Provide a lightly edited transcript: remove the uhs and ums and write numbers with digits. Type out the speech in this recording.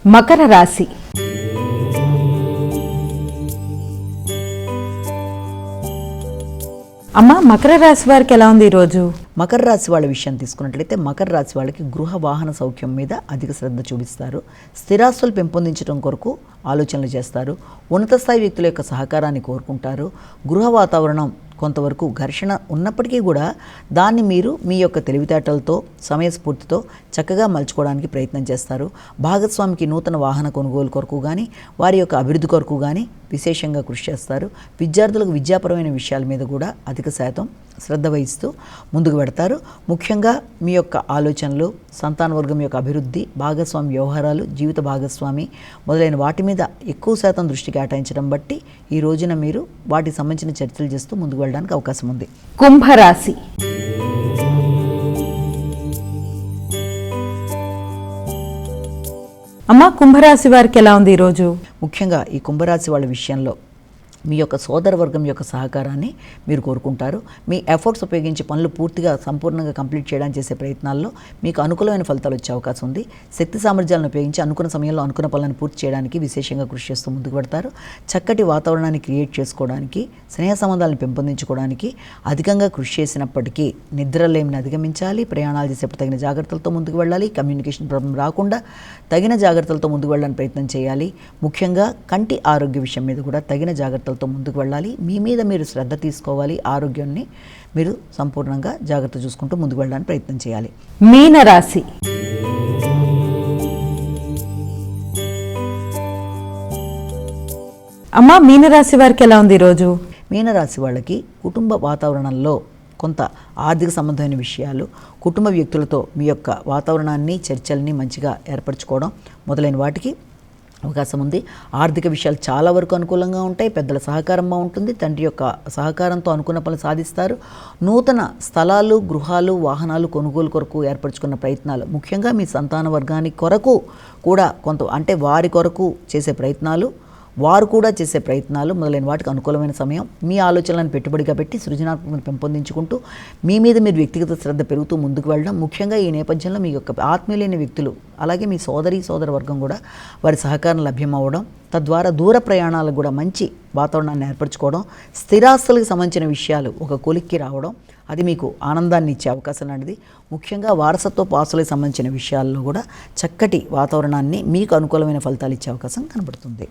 మకర రాశి. అమ్మ, మకర రాశి వారికి ఎలా ఉంది ఈరోజు? మకర రాశి వాళ్ళ విషయం తీసుకున్నట్లయితే మకర రాశి వాళ్ళకి గృహ వాహన సౌఖ్యం మీద అధిక శ్రద్ధ చూపిస్తారు. స్థిరాస్తులు పెంపొందించడం కొరకు ఆలోచనలు చేస్తారు. ఉన్నత స్థాయి వ్యక్తుల యొక్క సహకారాన్ని కోరుకుంటారు. గృహ వాతావరణం కొంతవరకు ఘర్షణ ఉన్నప్పటికీ కూడా దాన్ని మీరు మీ యొక్క తెలివితేటలతో సమయస్ఫూర్తితో చక్కగా మలుచుకోవడానికి ప్రయత్నం చేస్తారు. భాగస్వామికి నూతన వాహన కొనుగోలు కొరకు కానీ వారి యొక్క అభివృద్ధి కొరకు కానీ విశేషంగా కృషి చేస్తారు. విద్యార్థులకు విద్యాపరమైన విషయాల మీద కూడా అధిక శాతం శ్రద్ధ వహిస్తూ ముందుకు పెడతారు. ముఖ్యంగా మీ యొక్క ఆలోచనలు, సంతాన వర్గం యొక్క అభివృద్ధి, భాగస్వామి వ్యవహారాలు, జీవిత భాగస్వామి మొదలైన వాటి మీద ఎక్కువ శాతం దృష్టి కేటాయించడం బట్టి ఈ రోజున మీరు వాటికి సంబంధించిన చర్చలు చేస్తూ ముందుకు వెళ్ళడానికి అవకాశం ఉంది. కుంభరాశి. అమ్మ, కుంభరాశి వారికి ఎలా ఉంది ఈరోజు? ముఖ్యంగా ఈ కుంభరాశి వాళ్ళ విషయంలో మీ యొక్క సోదర వర్గం యొక్క సహకారాన్ని మీరు కోరుకుంటారు. మీ ఎఫర్ట్స్ ఉపయోగించి పనులు పూర్తిగా సంపూర్ణంగా కంప్లీట్ చేయడానికి చేసే ప్రయత్నాల్లో మీకు అనుకూలమైన ఫలితాలు వచ్చే అవకాశం ఉంది. శక్తి సామర్థ్యాలను ఉపయోగించి అనుకున్న సమయంలో అనుకున్న పనులను పూర్తి చేయడానికి విశేషంగా కృషి చేస్తూ ముందుకు పెడతారు. చక్కటి వాతావరణాన్ని క్రియేట్ చేసుకోవడానికి, స్నేహ సంబంధాలను పెంపొందించుకోవడానికి అధికంగా కృషి చేసినప్పటికీ నిద్రలేమిని అధిగమించాలి. ప్రయాణాలు చేసేప్పుడు తగిన జాగ్రత్తలతో ముందుకు వెళ్ళాలి. కమ్యూనికేషన్ ప్రాబ్లం రాకుండా తగిన జాగ్రత్తలతో ముందుకు వెళ్ళడానికి ప్రయత్నం చేయాలి. ముఖ్యంగా కంటి ఆరోగ్య విషయం మీద కూడా తగిన జాగ్రత్తలతో ముందుకు వెళ్ళాలి. మీ మీద మీరు శ్రద్ధ తీసుకోవాలి. ఆరోగ్యాన్ని మీరు సంపూర్ణంగా జాగ్రత్త చూసుకుంటూ ముందుకు వెళ్ళడానికి ప్రయత్నం చేయాలి. మీనరాశి. అమ్మ, మీనరాశి వారికి ఎలా ఉంది ఈరోజు? మీనరాశి వాళ్ళకి కుటుంబ వాతావరణంలో కొంత ఆర్థిక సంబంధమైన విషయాలు, కుటుంబ వ్యక్తులతో మీ యొక్క వాతావరణాన్ని, చర్చల్ని మంచిగా ఏర్పరచుకోవడం మొదలైన వాటికి అవకాశం ఉంది. ఆర్థిక విషయాలు చాలా వరకు అనుకూలంగా ఉంటాయి. పెద్దల సహకారం బాగుంటుంది. తండ్రి యొక్క సహకారంతో అనుకున్న పనులు సాధిస్తారు. నూతన స్థలాలు, గృహాలు, వాహనాలు కొనుగోలు కొరకు ఏర్పరచుకున్న ప్రయత్నాలు, ముఖ్యంగా మీ సంతాన వర్గానికి కొరకు కూడా అంటే వారి కొరకు చేసే ప్రయత్నాలు, వారు కూడా చేసే ప్రయత్నాలు మొదలైన వాటికి అనుకూలమైన సమయం. మీ ఆలోచనలను పెట్టుబడిగా పెట్టి సృజనాత్మకతను పెంపొందించుకుంటూ మీ మీద మీరు వ్యక్తిగత శ్రద్ధ పెరుగుతూ ముందుకు వెళ్ళడం. ముఖ్యంగా ఈ నేపథ్యంలో మీ యొక్క ఆత్మీయులైన వ్యక్తులు, అలాగే మీ సోదర వర్గం కూడా వారి సహకారం లభ్యం అవ్వడం, తద్వారా దూర ప్రయాణాలకు కూడా మంచి వాతావరణాన్ని ఏర్పరచుకోవడం, స్థిరాస్తులకు సంబంధించిన విషయాలు ఒక కొలిక్కి రావడం, అది మీకు ఆనందాన్ని ఇచ్చే అవకాశం లాంటిది. ముఖ్యంగా వారసత్వ ఆస్తులకు సంబంధించిన విషయాల్లో కూడా చక్కటి వాతావరణాన్ని, మీకు అనుకూలమైన ఫలితాలు ఇచ్చే అవకాశం కనబడుతుంది.